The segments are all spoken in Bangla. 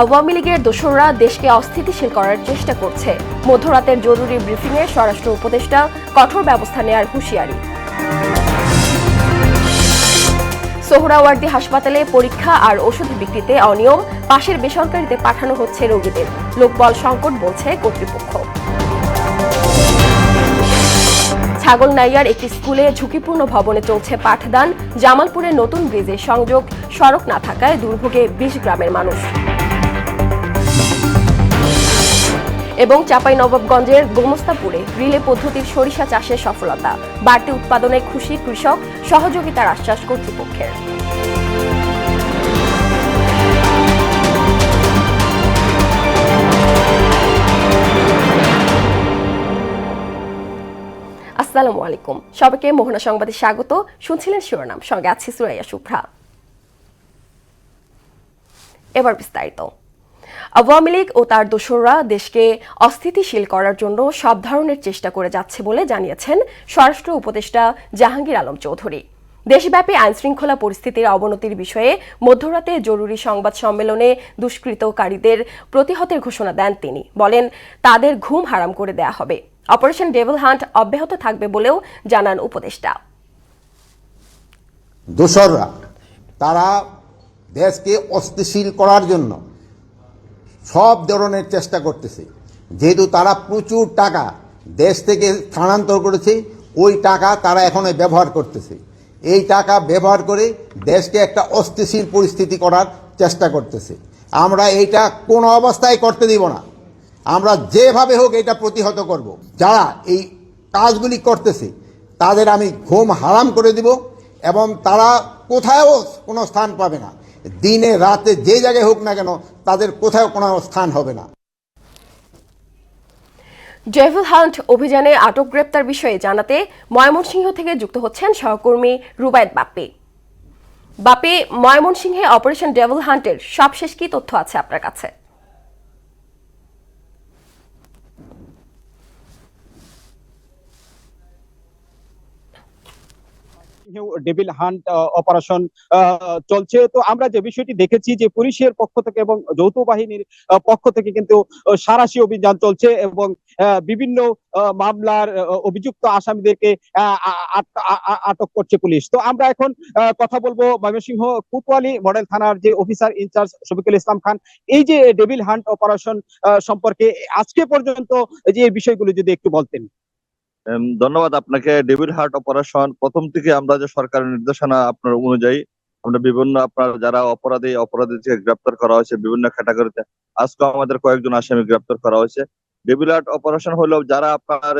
আওয়ামী লীগের দোসররা দেশকে অস্থিতিশীল করার চেষ্টা করছে। মধ্যরাতের জরুরি ব্রিফিংয়ে স্বরাষ্ট্র উপদেষ্টা কঠোর ব্যবস্থা নেয়ার হুঁশিয়ারি। সোহরাওয়ার্দী হাসপাতালে পরীক্ষা আর ওষুধ বিক্রিতে অনিয়ম, পাশের বেসরকারিতে পাঠানো হচ্ছে রোগীদের। লোকবল সংকট বলছে কর্তৃপক্ষ। ছাগলনাইয়ার একটি স্কুলে ঝুঁকিপূর্ণ ভবনে চলছে পাঠদান। জামালপুরের নতুন ব্রিজে সংযোগ সড়ক না থাকায় দুর্ভোগে ২০ গ্রামের মানুষ। এবং চাঁপাইনবাবগঞ্জের গোমস্তাপুরে রিলে পদ্ধতির সরিষা চাষের সফলতা, বাড়তি উৎপাদনে খুশি কৃষক, সহযোগিতার আশ্বাস কর্তৃপক্ষের। আসসালামু আলাইকুম, সবাইকে মোহনা সংবাদে স্বাগত। শুনছিলেন শিরোনাম, সঙ্গে আছি সুরাইয়া শুভ্রা। এবার বিস্তারিত। আওয়ামী লীগ ও তার দোসররা দেশকে অস্থিতিশীল করার জন্য সব ধরনের চেষ্টা করে যাচ্ছে বলে জানিয়েছেন স্বরাষ্ট্র উপদেষ্টা জাহাঙ্গীর আলম চৌধুরী। দেশব্যাপী আইনশৃঙ্খলা পরিস্থিতির অবনতির বিষয়ে মধ্যরাতে জরুরি সংবাদ সম্মেলনে দুষ্কৃতকারীদের প্রতিহতের ঘোষণা দেন তিনি। বলেন, তাদের ঘুম হারাম করে দেয়া হবে। অপারেশন ডেভিল হান্ট অব্যাহত থাকবে বলেও জানান উপদেষ্টা। দোসররা তারা দেশকে অস্থিতিশীল করার জন্য সব ধরনের চেষ্টা করতেছে। যেহেতু তারা প্রচুর টাকা দেশ থেকে স্থানান্তর করেছে, ওই টাকা তারা এখন ব্যবহার করতেছে। এই টাকা ব্যবহার করে দেশকে একটা অস্থিতিশীল পরিস্থিতি করার চেষ্টা করতেছে। আমরা এইটা কোনো অবস্থায় করতে দিব না। আমরা যেভাবে হোক এটা প্রতিহত করব। যারা এই কাজগুলি করতেছে তাদের আমি ঘুম হারাম করে দিব, এবং তারা কোথাও কোনো স্থান পাবে না। দিনে রাতে যে জায়গায় হোক না কেন, তাদের কোথাও কোনো স্থান হবে না। ডেভিল হান্ট অভিযানে আটক গ্রেপ্তার বিষয়ে জানাতে ময়মনসিংহ থেকে যুক্ত হচ্ছেন সহকর্মী রুবায়েত বাপ্পি। বাপ্পি, ময়মনসিংহে অপারেশন ডেভিল হান্টের সবশেষ কি তথ্য আছে আপনার কাছে? ডেভিল হান্ট অপারেশন চলছে। তো আমরা যে বিষয়টি দেখেছি যে পুলিশের পক্ষ থেকে এবং যৌথ বাহিনীর পক্ষ থেকে কিন্তু সাঁড়াশি অভিযান চলছে, এবং বিভিন্ন মামলার অভিযুক্ত আসামিদেরকে আটক করছে পুলিশ। তো আমরা এখন কথা বলবো ময়মনসিংহ কোতোয়ালি মডেল থানার যে অফিসার ইনচার্জ শফিকুল ইসলাম খান। এই যে ডেভিল হান্ট অপারেশন সম্পর্কে আজকে পর্যন্ত যে বিষয়গুলো যদি একটু বলতেন। ধন্যবাদ আপনাকে। ডেভিল হার্ট অপারেশন প্রথম থেকে আমরা যে সরকারের নির্দেশনা আপনার অনুযায়ী আমরা বিভিন্ন আপনার যারা অপরাধী থেকে গ্রেপ্তার করা হয়েছে বিভিন্ন ক্যাটাগরিতে, আজকে আমাদের কয়েকজন আসামি গ্রেপ্তার করা হয়েছে। ডেভিল হার্ট অপারেশন হলো যারা আপনার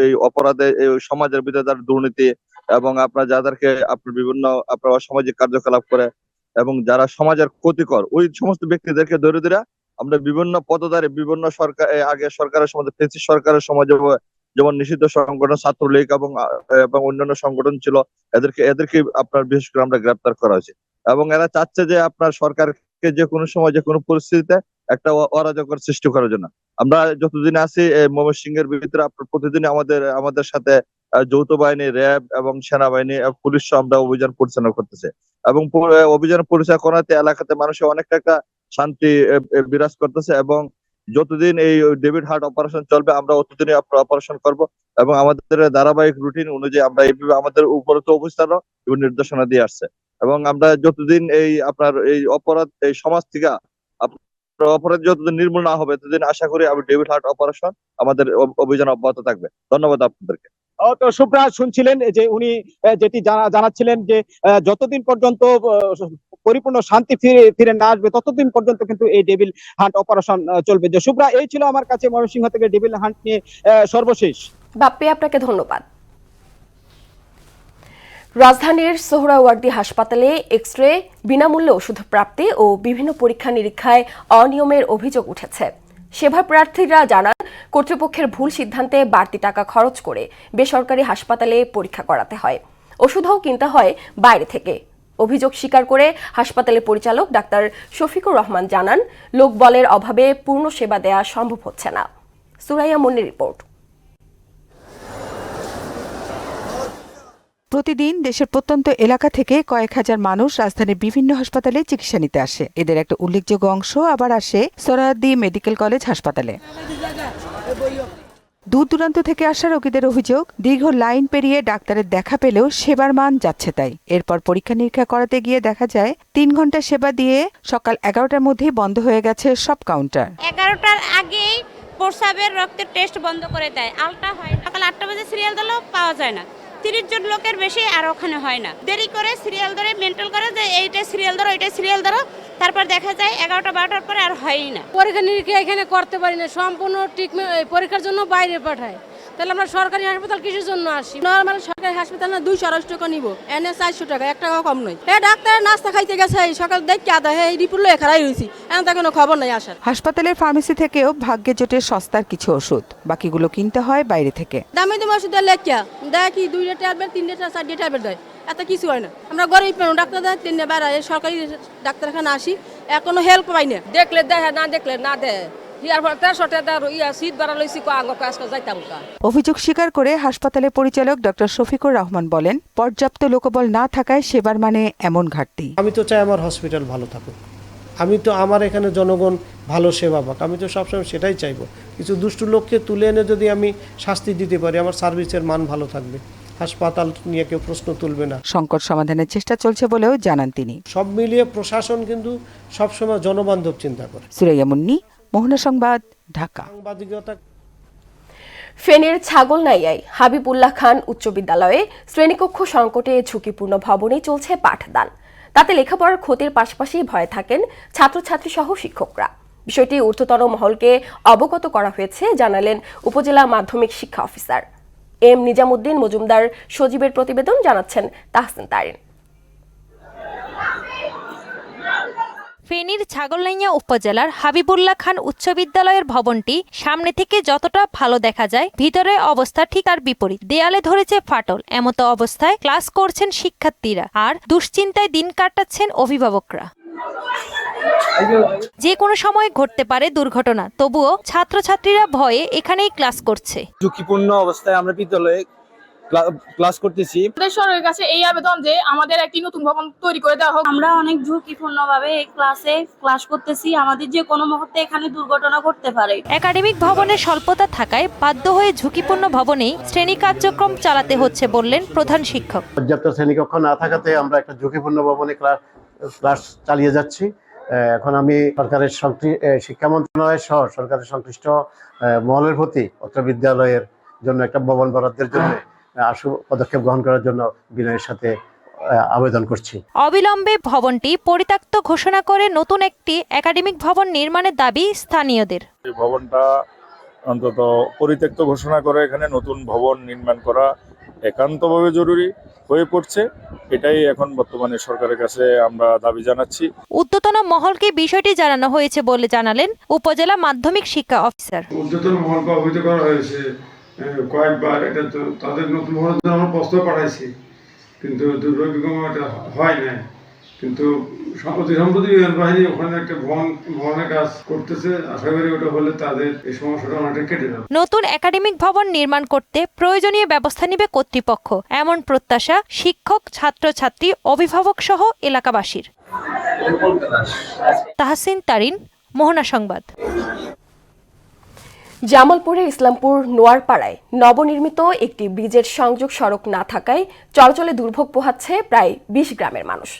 এই অপরাধে এই সমাজের ভিতরে যারা দুর্নীতি এবং আপনার যাদেরকে আপনার বিভিন্ন আপনার অসামাজিক কার্যকলাপ করে এবং যারা সমাজের ক্ষতিকর, ওই সমস্ত ব্যক্তিদেরকে ধরে ধরে আমরা বিভিন্ন পদধারে বিভিন্ন সরকার আগে সরকারের সমাজে ফেসিস্ট সরকারের সমাজে যেমন নিষিদ্ধ সংগঠন ছাত্রলীগ এবং অন্যান্য সংগঠন ছিল, এদেরকে আপনার বিশেষ করে আমরা গ্রেপ্তার করা হয়েছে। এবং এরা চাচ্ছে যে আপনার সরকারকে যে কোনো সময় যে কোনো পরিস্থিতিতে একটা অরাজকর সৃষ্টি করার জন্য। আমরা যতদিন আছি ময়মনসিংহের ভিতরে আপনার প্রতিদিন আমাদের সাথে যৌথ বাহিনী, র্যাব এবং সেনাবাহিনী, পুলিশ আমরা অভিযান পরিচালনা করতেছে, এবং অভিযান পরিচালনা করাতে এলাকাতে মানুষের অনেকটা একটা শান্তি বিরাজ করতেছে। এবং যতদিন এই ডেভিড হার্ট অপারেশন চলবে আমরা ততদিনই অপারেশন করব, এবং আমাদের ধারাবাহিক রুটিন অনুযায়ী আমরা এইভাবে আমাদের উপরে তো অবস্থানও এবং নির্দেশনা দিয়ে আসছে। এবং আমরা যতদিন এই আপনার এই অপরাধ এই সমাজ থেকে অপরাধ যতদিন নির্মূল না হবে ততদিন আশা করি ডেভিড হার্ট অপারেশন আমাদের অভিযান অব্যাহত থাকবে। ধন্যবাদ আপনাদেরকে। তো শুভ্রা শুনছিলেন যে উনি যেটি জানাচ্ছিলেন যে যতদিন পর্যন্ত পরিপূর্ণ শান্তি ফিরে না আসবে ততদিন পর্যন্ত কিন্তু এই ডেভিল হান্ট অপারেশন চলবে। যে শুভ্রা, এই ছিল আমার কাছে ময়মনসিংহ থেকে ডেভিল হান্ট নিয়ে সর্বশেষ। বাপ্পি, আপনাকে ধন্যবাদ। রাজধানীর সোহরাওয়ার্দী হাসপাতালে এক্স-রে, বিনামূল্যে ওষুধ প্রাপ্তি ও বিভিন্ন পরীক্ষা নিরীক্ষায় অনিয়মের অভিযোগ উঠেছে। সেবা প্রার্থীরা জানান, কর্তৃপক্ষের ভুল সিদ্ধান্তে বাড়তি টাকা খরচ করে বেসরকারি হাসপাতালে পরীক্ষা করাতে হয়। ওষুধও কিনতে হয় বাইরে থেকে। অভিযোগ স্বীকার করে হাসপাতালের পরিচালক ডাক্তার শফিকুর রহমান জানান, লোকবলের অভাবে পূর্ণ সেবা দেয়া সম্ভব হচ্ছে না। সুরাইয়া মনির রিপোর্ট। প্রতিদিন দেশের প্রত্যন্ত এলাকা থেকে কয়েক হাজার মানুষ রাজধানীর বিভিন্ন হাসপাতালে চিকিৎসা নিতে আসে। এদের একটা উল্লেখযোগ্য অংশ আবার আসে সোহরাওয়ার্দী মেডিকেল কলেজ হাসপাতালে। দূর দূরান্ত থেকে আসা রোগীদের অভিযোগ, দীর্ঘ লাইন পেরিয়ে ডাক্তারের দেখা পেলেও সেবার মান যাচ্ছে তাই। এরপর পরীক্ষা নিরীক্ষা করাতে গিয়ে দেখা যায় 3 ঘন্টা সেবা দিয়ে সকাল 11টার মধ্যেই বন্ধ হয়ে গেছে সব কাউন্টার। 11টার আগেই প্রস্রাবের রক্তের টেস্ট বন্ধ করে দেয়, আলটা হয়। সকাল 8টা বাজে সিরিয়াল দিলেও পাওয়া যায় না। 30 জন লোকের বেশি আর ওখানে হয় না। দেরি করে সিরিয়াল ধরে মেন্টাল করে যে এইটা সিরিয়াল ধরো, এইটা সিরিয়াল ধরো, তারপর দেখা যায় 11টা 12টার পরে আর হয়ই না। পরীক্ষা নিরীক্ষা এখানে করতে পারি না, সম্পূর্ণ ট্রিটমেন্ট পরীক্ষার জন্য বাইরে পাঠায়। তাহলে আমরা সরকারি হাসপাতাল কিসের জন্য আসি? নর্মাল সরকারি হাসপাতাল না 228 টাকা নিব, এনে 400 টাকা, 1 টাকাও কম নয়। ডাক্তার নাস্তা খাইতে গেছে সকাল দেখে আদা এই রিপোর্ট লয়ে খারাই হয়েছি, এখন তো কোনো খবর নাই আসার। হাসপাতালের ফার্মেসি থেকেও ভাগ্যে জোটে সস্তার কিছু ওষুধ, বাকিগুলো কিনতে হয় বাইরে থেকে। দামি দামি ওষুধ লেখা দেয় কি 2 ট্যাবলেট 3 4 ট্যাবলেট দেয়, এত কিছু হয় না। আমরা গরিব মানুষ, ডাক্তার দেয় 3 বেড়ায়, সরকারি ডাক্তারখানা আসি এখনো হেল্প পাই না। দেখলে দেয়, না দেখলে না দেয়। অভিযোগ স্বীকার করে হাসপাতালের পরিচালক ডক্টর শফিকুর রহমান বলেন, পর্যাপ্ত লোকবল না থাকায় সেবার মানে এমন ঘাটতি। আমি তো চাই আমার হসপিটাল ভালো থাকুক, আমি তো আমার এখানে জনগণ ভালো সেবা পাক, আমি তো সবসময় সেটাই চাইবো। কিছু দুষ্টু লোককে তুলে এনে যদি আমি শাস্তি দিতে পারি, আমার সার্ভিসের মান ভালো থাকবে, হাসপাতাল নিয়ে কেউ প্রশ্ন তুলবে না। সংকট সমাধানের চেষ্টা চলছে বলেও জানান তিনি। সব মিলিয়ে প্রশাসন কিন্তু সবসময় জনবান্ধব চিন্তা করে। সুরাইয়া মুন্নি, মোহনা সংবাদ, ঢাকা। সাংবাদিকতা। ফেনীর ছাগলনাইয়ায় হাবিবুল্লাহ খান উচ্চ বিদ্যালয়ে শ্রেণীকক্ষ সংকটে ঝুঁকিপূর্ণ ভবনে চলছে পাঠদান। তাতে লেখাপড়ার ক্ষতির পাশাপাশি ভয়ে থাকেন ছাত্রছাত্রী সহ শিক্ষকরা। বিষয়টি ঊর্ধ্বতন মহলকে অবগত করা হয়েছে জানালেন উপজেলা মাধ্যমিক শিক্ষা অফিসার এম নিজামুদ্দিন মজুমদার সজীবের প্রতিবেদন, জানাচ্ছেন তাহসিন তারিন। ফেনীর ছাগলনাইয়া উপজেলার হাবিবুল্লাহ খান উচ্চ বিদ্যালয়ের ভবনটি সামনে থেকে যতটা ভালো দেখা যায়, ভিতরে অবস্থা ঠিক তার বিপরীত। দেয়ালে ধরেছে ফাটল। এমতো অবস্থায় ক্লাস করছেন শিক্ষার্থীরা আর দুশ্চিন্তায় দিন কাটাচ্ছেন অভিভাবকরা। যে কোনো সময় ঘটতে পারে দুর্ঘটনা, তবুও ছাত্রছাত্রীরা ভয়ে এখানেই ক্লাস করছে। ঝুঁকিপূর্ণ অবস্থায় আমরা বিদ্যালয়ে ক্লাস করতেছি। সরকারের কাছে এই আবেদন যে আমাদের একটি নতুন ভবন তৈরি করে দেওয়া হোক। আমরা অনেক ঝুঁকিপূর্ণভাবে এই ক্লাস করতেছি, আমাদের যে কোনো মুহূর্তে এখানে দুর্ঘটনা ঘটতে পারে। একাডেমিক ভবনের স্বল্পতা থাকায় বাধ্য হয়ে ঝুঁকিপূর্ণ ভবনেই শ্রেণী কার্যক্রম চালাতে হচ্ছে বললেন প্রধান শিক্ষক। পর্যাপ্ত শ্রেণীকক্ষ না থাকাতে আমরা একটা ঝুঁকিপূর্ণ ভবনে ক্লাস চালিয়ে যাচ্ছি। এখন আমি সরকারের শিক্ষা মন্ত্রণালয় সহ সরকারের সংশ্লিষ্ট মহলের প্রতি অত্র বিদ্যালয়ের জন্য একটা ভবন বরাদ্দের জন্য আশু পদক্ষেপ গ্রহণ করার জন্য বিনয়ের সাথে আবেদন করছি। অবিলম্বে ভবনটি পরিত্যক্ত ঘোষণা করে নতুন একটি একাডেমিক ভবন নির্মাণের দাবি স্থানীয়দের। এই ভবনটা অন্তত পরিত্যক্ত ঘোষণা করে এখানে নতুন ভবন নির্মাণ করা একান্তভাবে জরুরি হয়ে পড়ছে। এটাই এখন বর্তমানে সরকারের কাছে আমরা দাবি জানাচ্ছি। ঊর্ধ্বতন মহলকে বিষয়টি জানানো হয়েছে বলে জানালেন উপজেলা মাধ্যমিক শিক্ষা অফিসার। ঊর্ধ্বতন মহলকে অবহিত করা হয়েছে কয়েকবার। এটা তো তাদের নতুন ভবনের জন্য আমরা প্রস্তাব পাঠাইছি, কিন্তু দুর্ভাগ্যক্রমে এটা হয় না। কিন্তু সম্প্রতি বিমান বাহিনী ওখানে একটা ভবনের কাজ করতেছে, আশা করি ওটা হলে তাদের এই সমস্যাটা অনেকটা কেটে যাবে। নতুন একাডেমিক ভবন নির্মাণ করতে প্রয়োজনীয় ব্যবস্থা নেবে কর্তৃপক্ষ, এমন প্রত্যাশা শিক্ষক, ছাত্রছাত্রী, অভিভাবক সহ এলাকাবাসীর। তাহসিন তারিন, মোহনা সংবাদ। জামালপুরের ইসলামপুর নোয়ারপাড়ায় নবনির্মিত একটি ব্রিজের সংযোগ সড়ক না থাকায় চলাচলে দুর্ভোগ পোহাচ্ছে প্রায় 20 গ্রামের মানুষ।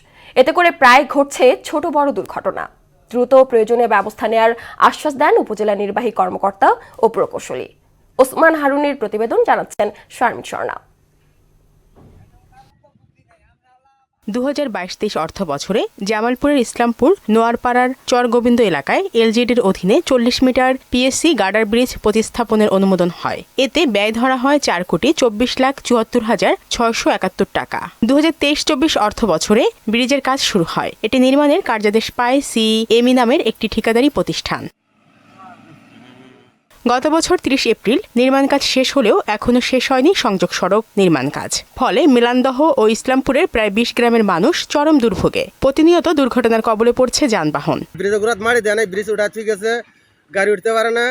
এতে করে প্রায় ঘটছে ছোট বড় দুর্ঘটনা। দ্রুত প্রয়োজনীয় ব্যবস্থা নেওয়ার আশ্বাস দেন উপজেলা নির্বাহী কর্মকর্তা ও প্রকৌশলী। ওসমান হারুনের প্রতিবেদন, জানাচ্ছেন শারমিন স্বর্ণা। 2022-23 অর্থ বছরে জামালপুরের ইসলামপুর নোয়ারপাড়ার চরগোবিন্দ এলাকায় এলজিডির অধীনে 40 মিটার পিএসসি গার্ডার ব্রিজ প্রতিস্থাপনের অনুমোদন হয়। এতে ব্যয় ধরা হয় 4,24,74,671 টাকা। 2023-24 অর্থ বছরে ব্রিজের কাজ শুরু হয়। এটি নির্মাণের কার্যাদেশ পায় সিএমই নামের একটি ঠিকাদারি প্রতিষ্ঠান। গত বছর 30 এপ্রিল নির্মাণ কাজ শেষ হলেও এখনও শেষ হয়নি সংযোগ সড়ক নির্মাণ কাজ। ফলে মিলানদহ ও ইসলামপুরের প্রায় 20 গ্রামের মানুষ চরম দুর্ভোগে। প্রতিনিয়ত দুর্ঘটনার কবলে পড়ছে যানবাহন। ব্রিজ মারি দেয় না, ব্রিজ উঠা ঠিক আছে, গাড়ি উঠতে পারে না,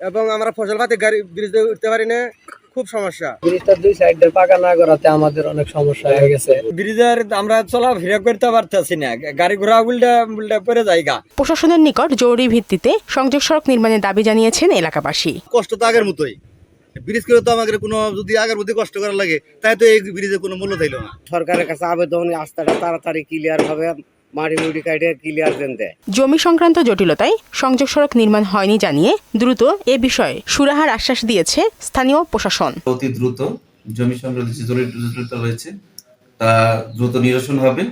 এবং আমরা ফসল পাতি গাড়ি ব্রিজে উঠতে পারি না, খুব সমস্যা। ব্রিজটা দুই সাইডের পাকা না করাতে আমাদের অনেক সমস্যা হয়ে গেছে। ব্রিজের আমরা চলাফেরা করতে পারতেছি না, গাড়ি ঘোড়া উল্টা পড়ে যায়গা। প্রশাসনের নিকট জরুরি ভিত্তিতে সংযোগ সড়ক নির্মাণের দাবি জানিয়েছেন এলাকাবাসী। কষ্ট তো আগের মতোই, ব্রিজ করে তো আমাদের কোনো যদি আগের মধ্যে কষ্ট করা লাগে তাই তো এই ব্রিজের কোনো মূল্য থাইল না। সরকারের কাছে আবেদন রাস্তাটা তাড়াতাড়ি ক্লিয়ার ভাবে মাটি মুটি কাটে ক্লিয়ার দেন দেয়। জমি সংক্রান্ত জটিলতায় সংযোগ সড়ক নির্মাণ হয়নি জানিয়ে দ্রুত এ বিষয়ে সুরাহার আশ্বাস দিয়েছে স্থানীয় প্রশাসন। অতি দ্রুত জমি সংক্রান্ত যে জটিলতা রয়েছে তা দ্রুত নিরসন হবে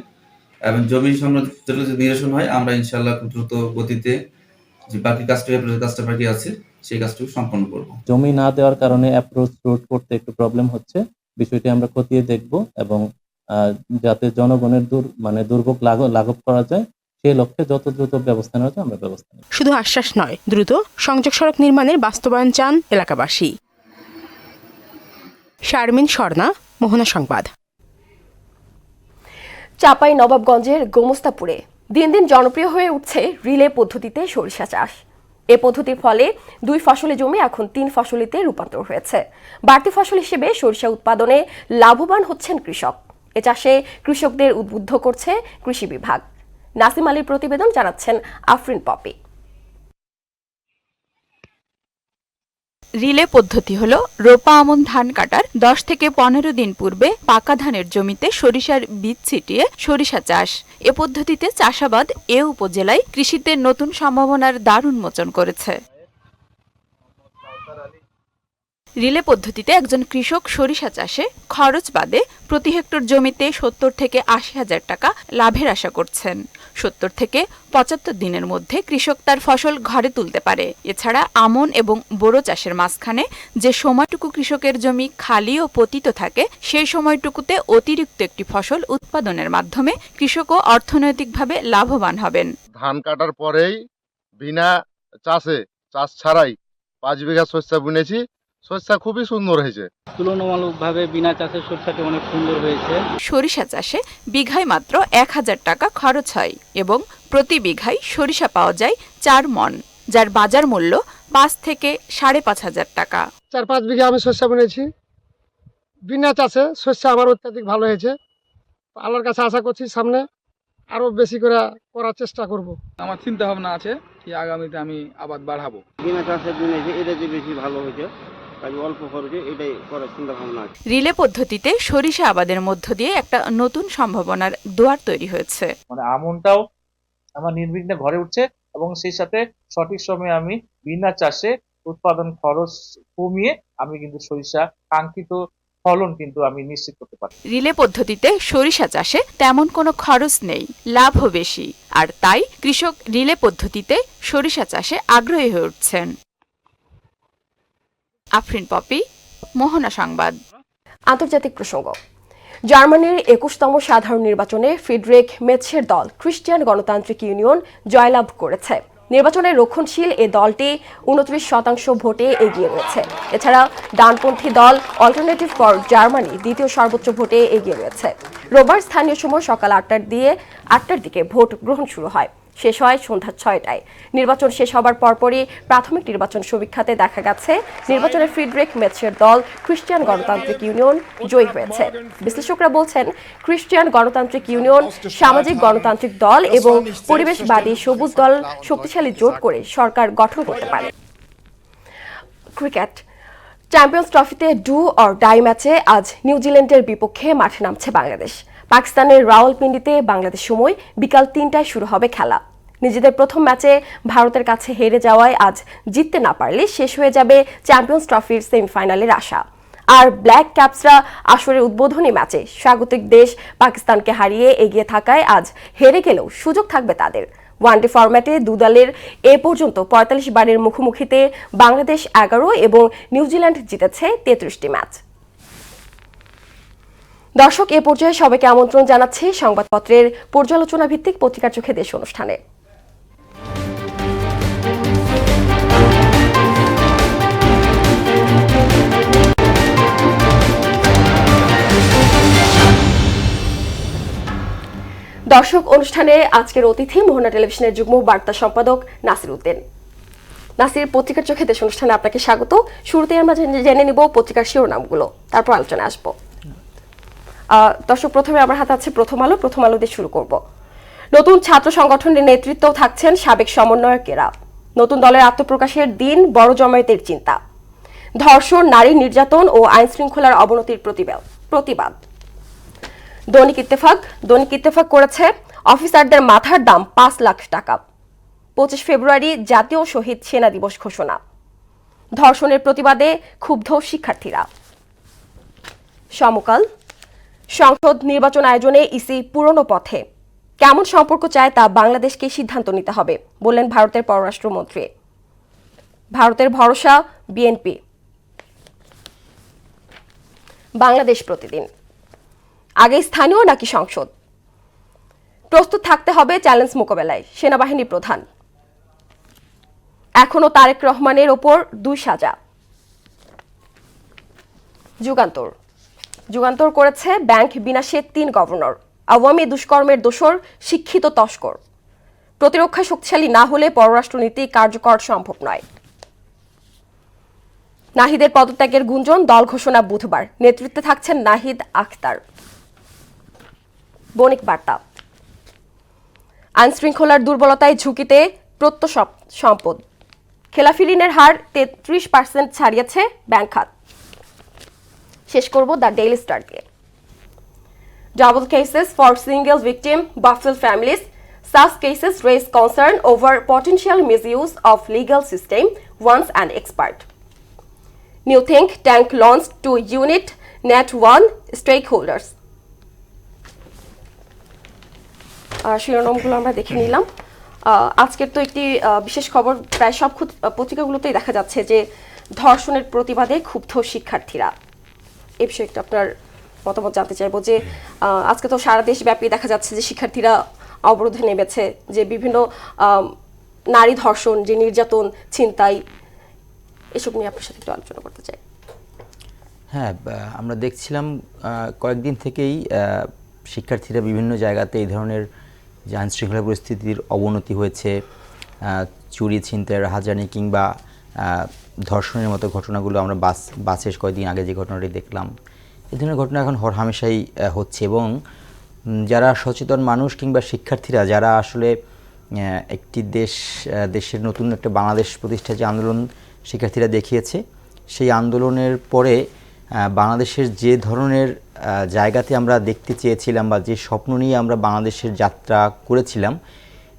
এবং জমি সংক্রান্ত যদি নিরসন হয় আমরা ইনশাআল্লাহ দ্রুত গতিতে যে বাকি কাজটা বাকি আছে সেই কাজটুকু সম্পন্ন করব। জমি না দেওয়ার কারণে অ্যাপ্রোচ রোড করতে একটু প্রবলেম হচ্ছে, বিষয়টি আমরা খতিয়ে দেখব এবং যাতে জনগণের দুর্ভোগ লাঘব করা যায় সেই লক্ষ্যে যত দ্রুত ব্যবস্থা নেওয়া যায় আমরা ব্যবস্থা নেব। শুধু আশ্বাস নয়, দ্রুত সংযোগ সড়ক নির্মাণের বাস্তবায়ন চান এলাকাবাসী। শারমিন স্বর্ণা, মোহনা সংবাদ। চাঁপাই নবাবগঞ্জের গোমস্তাপুরে দিন দিন জনপ্রিয় হয়ে উঠছে রিলে পদ্ধতিতে সরিষা চাষ। এ পদ্ধতির ফলে 2 ফসলি জমি এখন 3 ফসলিতে রূপান্তর হয়েছে। বাড়তি ফসল হিসেবে সরিষা উৎপাদনে লাভবান হচ্ছেন কৃষক। এ চাষে কৃষকদের উদ্বুদ্ধ করছে কৃষি বিভাগ। নাসিম আলীর প্রতিবেদন, জানাচ্ছেন আফরিন পপি। রিলে পদ্ধতি হলো রোপা আমন ধান কাটার 10 থেকে 15 দিন পূর্বে পাকা ধানের জমিতে সরিষার বীজ ছিটিয়ে সরিষা চাষ। এ পদ্ধতিতে চাষাবাদ এ উপজেলায় কৃষিতে নতুন সম্ভাবনার দ্বার উন্মোচন করেছে। রিলে পদ্ধতিতে একজন কৃষক সরিষা চাষে খরচ বাদে প্রতি হেক্টর জমিতে 70 থেকে 80 হাজার টাকা লাভের আশা করছেন। 70 থেকে 75 দিনের মধ্যে কৃষক তার ফসল ঘরে তুলতে পারে। এছাড়া আমন এবং বোরো চাষের মাঝখানে যে সময়টুকু কৃষকের জমি খালি ও পতিত থাকে সেই সময়টুকুতে অতিরিক্ত একটি ফসল উৎপাদনের মাধ্যমে কৃষকও অর্থনৈতিকভাবে লাভবান হবেন। ধান কাটার পরেই বিনা চাষ ছাড়াই 5 বিঘা শস্য বুনেছি। সরিষা খুবই সুন্দর হয়েছে, তুলনামূলকভাবে বিনা চাষে সরিষাটি অনেক সুন্দর হয়েছে। সরিষা চাষে বিঘায় মাত্র 1000 টাকা খরচ হয় এবং প্রতি বিঘায় সরিষা পাওয়া যায় 4 মণ, যার বাজার মূল্য 5 থেকে 5,500 টাকা। 4-5 বিঘা আমি শস্য বুনেছি। বিনা চাষে শস্য আমার অত্যাধিক ভালো হয়েছে। আল্লাহর কাছে আশা করছি সামনে আরো বেশি করে করার চেষ্টা করব। আমার চিন্তা ভাবনা আছে কি আগামীতে আমি আবাদ বাড়াবো। বিনা চাষে বুনেছি, এটা যে বেশি ভালো হয়েছে, অল্প খরচে এটাই করার চিন্তা ভাবনা আছে। রিলে পদ্ধতিতে সরিষা আবাদের মধ্য দিয়ে একটা নতুন সম্ভাবনার দুয়ার তৈরি হয়েছে। আমনটাও আমার নির্বিঘ্নে ঘরে উঠছে এবং সেই সাথে সঠিক সময়ে আমি বিনা চাষে উৎপাদন খরচ কমিয়ে আমি কিন্তু সরিষা কাঙ্ক্ষিত ফলন কিন্তু আমি নিশ্চিত করতে পারি। রিলে পদ্ধতিতে সরিষা চাষে তেমন কোনো খরচ নেই, লাভও বেশি, আর তাই কৃষক রিলে পদ্ধতিতে সরিষা চাষে আগ্রহী হয়ে উঠছেন। আফরিন পপি, মোহনা সংবাদ। আন্তর্জাতিক প্রসঙ্গ। জার্মানির 21তম সাধারণ নির্বাচনে ফ্রিডরিখ মেৎসের দল খ্রিস্টান গণতান্ত্রিক ইউনিয়ন জয়লাভ করেছে। নির্বাচনে রক্ষণশীল এ দলটি 29% ভোটে এগিয়ে রয়েছে। এছাড়া ডানপন্থী দল অল্টারনেটিভ ফর জার্মানি দ্বিতীয় সর্বোচ্চ ভোটে এগিয়ে রয়েছে। রোববার স্থানীয় সময় সকাল 8টার দিকে ভোট গ্রহণ শুরু হয়, শেষ হয় সন্ধ্যা 6টায়। নির্বাচন শেষ হবার পরপরই প্রাথমিক নির্বাচন সমীক্ষাতে দেখা গেছে নির্বাচনে ফ্রিডরিখ মেৎসের দল খ্রিস্টান গণতান্ত্রিক ইউনিয়ন জয়ী হয়েছে। বিশ্লেষকরা বলছেন খ্রিস্টান গণতান্ত্রিক ইউনিয়ন সামাজিক গণতান্ত্রিক দল এবং পরিবেশবাদী সবুজ দল শক্তিশালী জোট করে সরকার গঠন করতে পারে। ক্রিকেট। চ্যাম্পিয়ন্স ট্রফিতে ডু অর ডাই ম্যাচে আজ নিউজিল্যান্ডের বিপক্ষে মাঠে নামছে বাংলাদেশ। পাকিস্তানের রাওয়ালপিন্ডিতে বাংলাদেশ সময় বিকাল 3টায় শুরু হবে খেলা। নিজেদের প্রথম ম্যাচে ভারতের কাছে হেরে যাওয়ায় আজ জিততে না পারলে শেষ হয়ে যাবে চ্যাম্পিয়ন্স ট্রফির সেমিফাইনালের আশা। আর ব্ল্যাক ক্যাপসরা আসরের উদ্বোধনী ম্যাচে স্বাগতিক দেশ পাকিস্তানকে হারিয়ে এগিয়ে থাকায় আজ হেরে গেলেও সুযোগ থাকবে তাদের। ওয়ানডে ফরম্যাটে দুদলের এ পর্যন্ত 45 বারের মুখোমুখিতে বাংলাদেশ 11 এবং নিউজিল্যান্ড জিতেছে 33টি ম্যাচ। দর্শক, এ পর্যায়ে সবাইকে আমন্ত্রণ জানাচ্ছি সংবাদপত্রের পর্যালোচনা ভিত্তিক পত্রিকার চোখে দেশ অনুষ্ঠানে। দর্শক, অনুষ্ঠানে আজকের অতিথি মোহনা টেলিভিশনের যুগ্ম বার্তা সম্পাদক নাসির উদ্দিন। নাসির, পত্রিকার চোখে দেশ অনুষ্ঠানে আপনাকে স্বাগত। শুরুতেই আমরা জেনে নিব পত্রিকার শিরোনামগুলো, তারপর আলোচনা আসবো। দর্শক, প্রথমে আমার হাতে আছে প্রথম আলো। প্রথম আলো দিয়ে শুরু করব। নতুন ছাত্র সংগঠনের নেতৃত্ব থাকছেন সাবেক সমন্বয়কেরা। নতুন দলের আত্মপ্রকাশের দিন বড় জমায়েতের চিন্তা। ধর্ষণ, নারী নির্যাতন ও আইন শৃঙ্খলার অবনতির প্রতিবাদ। দৈনিক ইত্তেফাক করেছে অফিসারদের মাথার দাম 5 লাখ টাকা। 25 ফেব্রুয়ারি জাতীয় শহীদ সেনা দিবস ঘোষণা। ধর্ষণের প্রতিবাদে ক্ষুব্ধ শিক্ষার্থীরা। সমকাল, সংসদ নির্বাচন আয়োজনে ইসি পুরনো পথে। কেমন সম্পর্ক চায় তা বাংলাদেশকে সিদ্ধান্ত নিতে হবে বললেন ভারতের পররাষ্ট্রমন্ত্রী। ভারতের ভরসা বিএনপি। বাংলাদেশ প্রতিদিন, আগে স্থানীয় নাকি সংসদ, প্রস্তুত থাকতে হবে চ্যালেঞ্জ মোকাবেলায় সেনাবাহিনী প্রধান। এখনো তারেক রহমানের ওপর 2 সাজা। যুগান্তর করেছে ব্যাংক বিনাশে 3 গভর্নর। আওয়ামী দুষ্কর্মের দোষর শিক্ষিত তস্কর। প্রতিরক্ষা শক্তিশালী না হলে পররাষ্ট্রনীতি কার্যকর সম্ভব নয়। নাহিদের পদত্যাগের গুঞ্জন, দল ঘোষণা বুধবার। নেতৃত্বে থাকছেন নাহিদ আখতার। বণিক বার্তা, আইন শৃঙ্খলার দুর্বলতায় ঝুঁকিতে সম্পদ। খেলাফি ঋণের হার 33% ছাড়িয়েছে ব্যাংক খাত। শেষ করব দ্য ডেইলি স্টার দিয়ে। Double cases for single victim Buffalo families. Such cases raise concern over potential misuse of legal system, warns an expert. New think tank launched to unit Net 1 stakeholders. শিরোনামগুলো আমরা দেখে নিলাম। আজকের তো একটি বিশেষ খবর, প্রায় সব পত্রিকাগুলোতেই দেখা যাচ্ছে যে ধর্ষণের প্রতিবাদে ক্ষুব্ধ শিক্ষার্থীরা। এই বিষয়ে একটু আপনার মতামত জানতে চাইবো যে আজকে তো সারা দেশব্যাপী দেখা যাচ্ছে যে শিক্ষার্থীরা অবরোধে নেমেছে, যে বিভিন্ন নারী ধর্ষণ, যে নির্যাতন, ছিনতাই, এসব নিয়ে আপনার সাথে একটু আলোচনা করতে চাই। হ্যাঁ, আমরা দেখছিলাম কয়েকদিন থেকেই শিক্ষার্থীরা বিভিন্ন জায়গাতে এই ধরনের যে আইন শৃঙ্খলা পরিস্থিতির অবনতি হয়েছে, চুরি, ছিনতাই, রাহাজানি কিংবা ধর্ষণের মতো ঘটনাগুলো আমরা বাসের কয়েকদিন আগে যে ঘটনাটি দেখলাম, এই ধরনের ঘটনা এখন হরহামেশাই হচ্ছে। এবং যারা সচেতন মানুষ কিংবা শিক্ষার্থীরা যারা আসলে একটি দেশের নতুন একটা বাংলাদেশ প্রতিষ্ঠার যে আন্দোলন শিক্ষার্থীরা দেখিয়েছে, সেই আন্দোলনের পরে বাংলাদেশের যে ধরনের জায়গাতে আমরা দেখতে চেয়েছিলাম বা যে স্বপ্ন নিয়ে আমরা বাংলাদেশের যাত্রা করেছিলাম,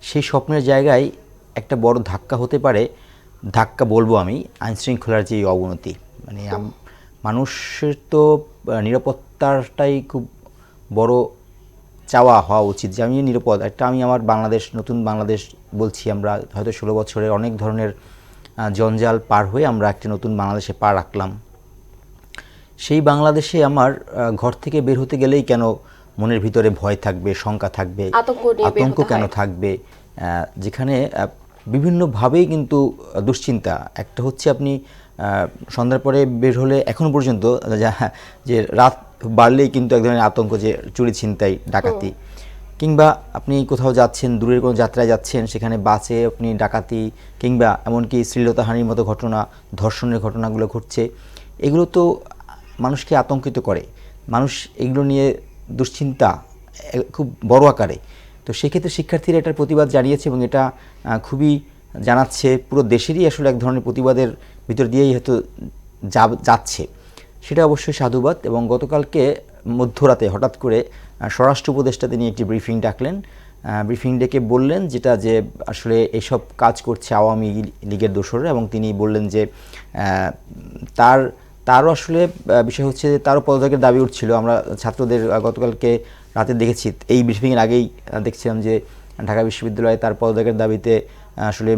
সেই স্বপ্নের জায়গায় একটা বড় ধাক্কা হতে পারে। ধাক্কা বলবো আমি, আইনশৃঙ্খলার যে অবনতি। মানে মানুষের তো নিরাপত্তাটাই খুব বড় চাওয়া হওয়া উচিত, যে আমি নিরাপদ একটা, আমি আমার বাংলাদেশ, নতুন বাংলাদেশ বলছি আমরা, হয়তো 16 বছরের অনেক ধরনের জঞ্জাল পার হয়ে আমরা একটি নতুন বাংলাদেশে পা রাখলাম। সেই বাংলাদেশে আমার ঘর থেকে বের হতে গেলেই কেন মনের ভিতরে ভয় থাকবে, শঙ্কা থাকবে, আতঙ্ক কেন থাকবে, যেখানে বিভিন্নভাবেই কিন্তু দুশ্চিন্তা। একটা হচ্ছে আপনি সন্ধ্যার পরে বের হলে এখনো পর্যন্ত যে রাত বাড়লেই কিন্তু এক ধরনের আতঙ্ক, যে চুরি, ছিনতাই, ডাকাতি, কিংবা আপনি কোথাও যাচ্ছেন, দূরের কোনো যাত্রায় যাচ্ছেন, সেখানে বাসে আপনি ডাকাতি কিংবা এমনকি শ্লীলতাহানির মতো ঘটনা, ধর্ষণের ঘটনাগুলো ঘটছে। এগুলো তো মানুষকে আতঙ্কিত করে, মানুষ এগুলো নিয়ে দুশ্চিন্তা খুব বড় আকারে। তো সেক্ষেত্রে শিক্ষার্থীরা এটার প্রতিবাদ জানিয়েছে এবং এটা খুবই জানাচ্ছে পুরো দেশেরই আসলে এক ধরনের প্রতিবাদের ভিতর দিয়েই হয়তো যাচ্ছে, সেটা অবশ্যই সাধুবাদ। এবং গতকালকে মধ্যরাতে হঠাৎ করে স্বরাষ্ট্র উপদেষ্টা তিনি একটি ব্রিফিং ডাকলেন। ব্রিফিং ডেকে বললেন যেটা, যে আসলে এসব কাজ করছে আওয়ামী লীগের দোসররা, এবং তিনি বললেন যে তারও আসলে বিষয় হচ্ছে তারও পদত্যাগের দাবি উঠছিল। আমরা ছাত্রদের গতকালকে রাতে দেখেছি, এই ব্রিফিংয়ের আগেই দেখছিলাম যে ঢাকা বিশ্ববিদ্যালয়ে তার পদত্যাগের দাবিতে আসলে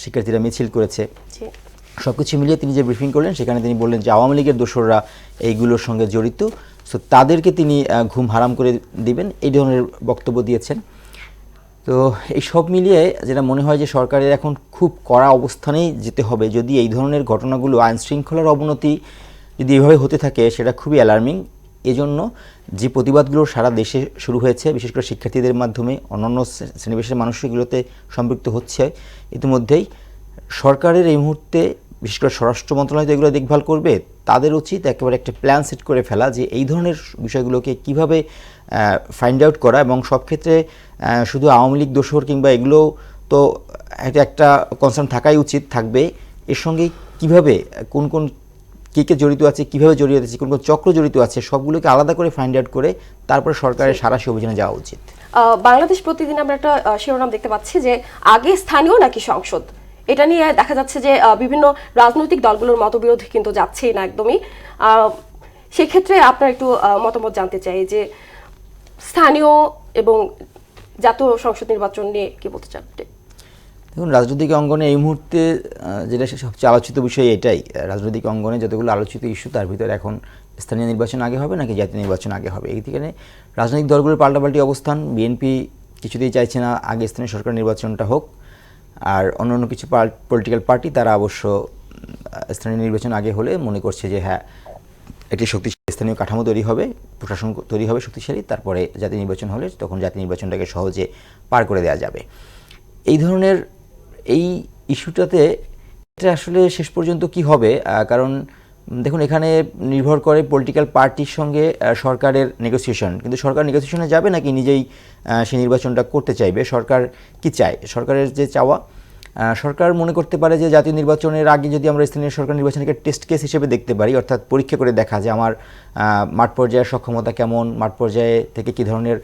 শিক্ষার্থীরা মিছিল করেছে। সব কিছু মিলিয়ে তিনি যে ব্রিফিং করলেন, সেখানে তিনি বললেন যে আওয়ামী লীগের দোসররা এইগুলোর সঙ্গে জড়িত, সো তাদেরকে তিনি ঘুম হারাম করে দিবেন, এই ধরনের বক্তব্য দিয়েছেন। তো এই সব মিলিয়ে যেটা মনে হয় যে সরকারের এখন খুব কড়া অবস্থানেই যেতে হবে। যদি এই ধরনের ঘটনাগুলো, আইন শৃঙ্খলার অবনতি যদি এভাবে হতে থাকে, সেটা খুবই অ্যালার্মিং। এজন্য যে প্রতিবাদগুলো সারা দেশে শুরু হয়েছে, বিশেষ করে শিক্ষার্থীদের মাধ্যমে, অন্যান্য শ্রেণীপেশার মানুষ এগুলোতে সম্পৃক্ত হচ্ছে ইতিমধ্যেই, সরকারের এই মুহূর্তে বিশেষ করে স্বরাষ্ট্র মন্ত্রণালয় তো এগুলো দেখভাল করবে, তাদের উচিত একেবারে একটা প্ল্যান সেট করে ফেলা যে এই ধরনের বিষয়গুলোকে কিভাবে ফাইন্ড আউট করা, এবং সব ক্ষেত্রে শুধু আওয়ামী লীগ দোসর কিংবা এগুলো তো এটা একটা কনসার্ন থাকাই উচিত, থাকবে এর সঙ্গে কিভাবে কোন কোন কে জড়িত আছে, কিভাবে জড়িত আছে, কোন কোন চক্র জড়িত আছে, সবগুলোকে আলাদা করে ফাইন্ড আউট করে তারপরে সরকারের সারাশি অভিযানে যাওয়া উচিত। বাংলাদেশ প্রতিদিন আমরা একটা শিরোনাম দেখতে পাচ্ছি যে আগে স্থানীয় নাকি সংসদ, এটা নিয়ে দেখা যাচ্ছে যে বিভিন্ন রাজনৈতিক দলগুলোর মতবিরোধ কিন্তু যাচ্ছেই না একদমই। সেক্ষেত্রে আপনার একটু মতামত জানতে চাই যে স্থানীয় এবং জাতীয় সংসদ নির্বাচন নিয়ে কি বলতে চান? দেখুন, রাজনৈতিক অঙ্গনে এই মুহূর্তে যেটা সবচেয়ে আলোচিত বিষয় এটাই, রাজনৈতিক অঙ্গনে যতগুলো আলোচিত ইস্যু তার ভিতরে এখন স্থানীয় নির্বাচন আগে হবে নাকি জাতীয় নির্বাচন আগে হবে। এই থেকে রাজনৈতিক দলগুলোর পাল্টাপাল্টি অবস্থান। বিএনপি কিছুতেই চাইছে না আগে স্থানীয় সরকার নির্বাচনটা হোক, আর অন্যান্য কিছু পলিটিক্যাল পার্টি তারা অবশ্য স্থানীয় নির্বাচন আগে হলে মনে করছে যে হ্যাঁ একটি শক্তিশালী স্থানীয় কাঠামো তৈরি হবে, প্রশাসন তৈরি হবে শক্তিশালী, তারপরে জাতীয় নির্বাচন হলে তখন জাতীয় নির্বাচনটাকে সহজে পার করে দেওয়া যাবে। এই ধরনের এই ইস্যুটাতে এটা আসলে শেষ পর্যন্ত কি হবে, কারণ দেখুন এখানে নির্ভর করে পলিটিক্যাল পার্টির সঙ্গে সরকারের নেগোসিয়েশন, কিন্তু সরকার নেগোসিয়েশনে যাবে নাকি নিজেই সেই নির্বাচনটা করতে চাইবে। সরকার কি চায়, সরকারের যে চাওয়া, সরকার মনে করতে পারে যে জাতীয় নির্বাচনের আগে যদি আমরা স্থানীয় সরকার নির্বাচনকে টেস্ট কেস হিসেবে দেখতে পারি, অর্থাৎ পরীক্ষা করে দেখা যে আমার মাঠ পর্যায়ের সক্ষমতা কেমন, মাঠ পর্যায়ে থেকে কী ধরনের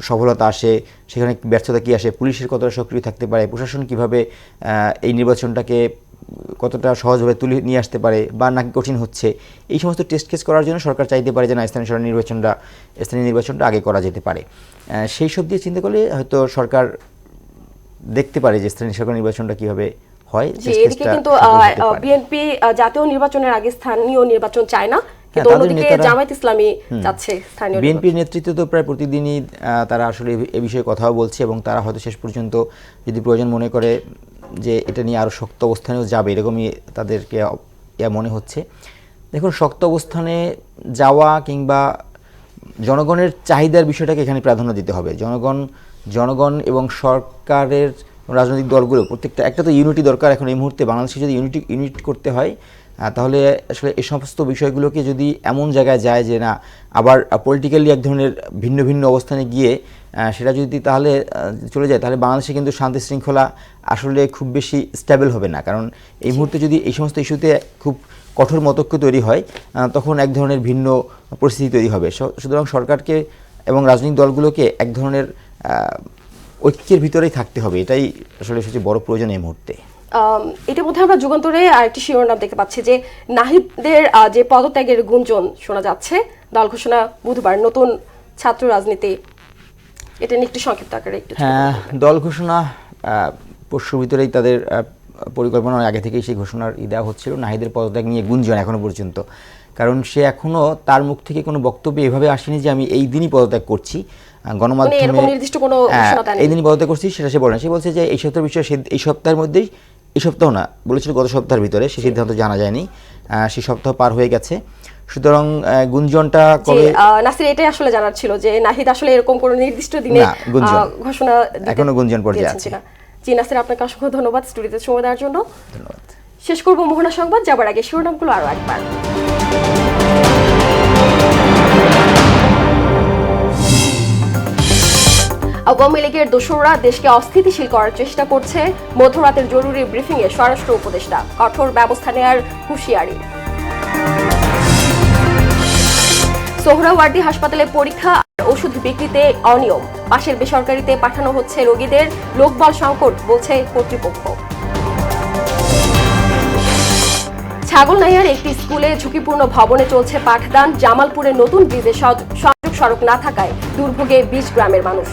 সফলতা আসে, সেখানে ব্যর্থতা কী আসে, পুলিশের কতটা সক্রিয় থাকতে পারে, প্রশাসন কীভাবে এই নির্বাচনটাকে কতটা সহজভাবে তুলে নিয়ে আসতে পারে বা নাকি কঠিন হচ্ছে, এই সমস্ত টেস্ট কেস করার জন্য সরকার চাইতে পারে যে না স্থানীয় সরকার স্থানীয় নির্বাচনটা আগে করা যেতে পারে। সেই সব দিয়ে চিন্তা করলে হয়তো সরকার দেখতে পারে যে স্থানীয় সরকার নির্বাচনটা কিভাবে হয়। এদিকে কিন্তু বিএনপি জাতীয় নির্বাচনের আগে স্থানীয় নির্বাচন চায় না, কিন্তু অন্যদিকে জামায়াত ইসলামী চাচ্ছে স্থানীয়। বিএনপির নেতৃত্ব তো প্রায় প্রতিদিনই তারা আসলে এই বিষয়ে কথাও বলছে, এবং তারা হয়তো শেষ পর্যন্ত যদি প্রয়োজন মনে করে যে এটা নিয়ে আরও শক্ত অবস্থানেও যাবে, এরকমই তাদেরকে মনে হচ্ছে। দেখুন, শক্ত অবস্থানে যাওয়া কিংবা জনগণের চাহিদার বিষয়টাকে এখানে প্রাধান্য দিতে হবে। জনগণ এবং সরকারের রাজনৈতিক দলগুলো প্রত্যেকটা একটা তো ইউনিটি দরকার এখন এই মুহূর্তে। বাংলাদেশে যদি ইউনিট করতে হয় তাহলে আসলে এই সমস্ত বিষয়গুলোকে যদি এমন জায়গায় যায় যে না আবার পলিটিক্যালি এক ধরনের ভিন্ন ভিন্ন অবস্থানে গিয়ে সেটা যদি তাহলে চলে যায়, তাহলে বাংলাদেশে কিন্তু শান্তি শৃঙ্খলা আসলে খুব বেশি স্টেবল হবে না। কারণ এই মুহূর্তে যদি এই সমস্ত ইস্যুতে খুব কঠোর মতৈক্য তৈরি হয় তখন এক ধরনের ভিন্ন পরিস্থিতি তৈরি হবে। সুতরাং সরকারকে এবং রাজনৈতিক দলগুলোকে এক ধরনের ঐক্যের ভিতরেই থাকতে হবে, এটাই আসলে সবচেয়ে বড় প্রয়োজন এই মুহূর্তে। এটার মধ্যে আমরা যুগান্তরে আরেকটি শিরোনাম দেখতে পাচ্ছি যে নাহিদের যে পদত্যাগের গুঞ্জন শোনা যাচ্ছে, দল ঘোষণা বুধবার, নতুন ছাত্র রাজনীতি, এটা নিয়ে একটু সংক্ষিপ্ত আকারে একটু। হ্যাঁ, দল ঘোষণা পরশুর ভিতরেই তাদের পরিকল্পনার আগে থেকেই সেই ঘোষণার দেওয়া হচ্ছিল। নাহিদের পদত্যাগ নিয়ে গুঞ্জন এখনো পর্যন্ত, কারণ সে এখনো তার মুখ থেকে কোনো বক্তব্য এভাবে আসেনি যে আমি এই দিনই পদত্যাগ করছি। গণমাধ্যমে এই দিনই পদত্যাগ করছি সেটা সে বলে না। সে বলছে যে এই সপ্তাহের বিষয়ে এই সপ্তাহের মধ্যেই, এই সপ্তাহ না বলেছিল গত সপ্তাহের ভিতরে, সে সিদ্ধান্ত জানা যায়নি, সেই সপ্তাহ পার হয়ে গেছে। সুতরাং গুঞ্জনটা কবে নাসির এটাই আসলে জানার ছিল যে নাহিদ আসলে এরকম কোনো নির্দিষ্ট দিনে ঘোষণা এখনো গুঞ্জন পর্যায়ে আছে। জি নাসির, আপনাকে অসংখ্য ধন্যবাদ স্টুডিওতে সময় দেওয়ার জন্য। ধন্যবাদ। শেষ করব মোহনা সংবাদ, যাবার আগে শিরোনামগুলো আরো একবার। আওয়ামী লীগের দোসররা দেশকে অস্থিতিশীল করার চেষ্টা করছে, মধ্যরাতের জরুরি ব্রিফিংয়ে স্বরাষ্ট্র উপদেষ্টা, কঠোর ব্যবস্থা নেওয়ার হুঁশিয়ারি। সোহরাওয়ার্দী হাসপাতালে পরীক্ষা আর ওষুধ বিক্রিতে অনিয়ম, পাশের বেসরকারিতে পাঠানো হচ্ছে রোগীদের, লোকবল সংকট বলছে কর্তৃপক্ষ। ছাগলনাইয়ার একটি স্কুলে ঝুঁকিপূর্ণ ভবনে চলছে পাঠদান, জামালপুরে নতুন ব্রিজে সংযোগ সড়ক না থাকায় দুর্ভোগে 20 গ্রামের মানুষ।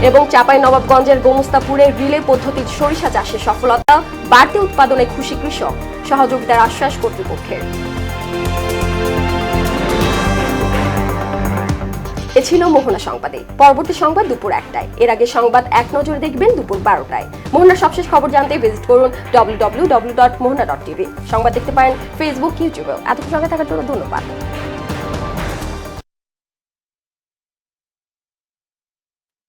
এবং চাঁপাইনবাবগঞ্জের গোমস্তাপুরে রিলে পদ্ধতির সরিষা চাষে সফলতা, বাড়তি উৎপাদনে খুশি কৃষক, সহযোগিতার আশ্বাস কর্তৃপক্ষের। এ ছিল মোহনা সংবাদে। পরবর্তী সংবাদ দুপুর 1টায়। এর আগে সংবাদ এক নজরে দেখবেন দুপুর 12টায়। মোহনার সবশেষ খবর জানতে ভিজিট করুন www.mohana.tv। সংবাদ দেখতে পারেন ফেসবুক, ইউটিউবেও। এতক্ষণ সঙ্গে থাকার জন্য ধন্যবাদ।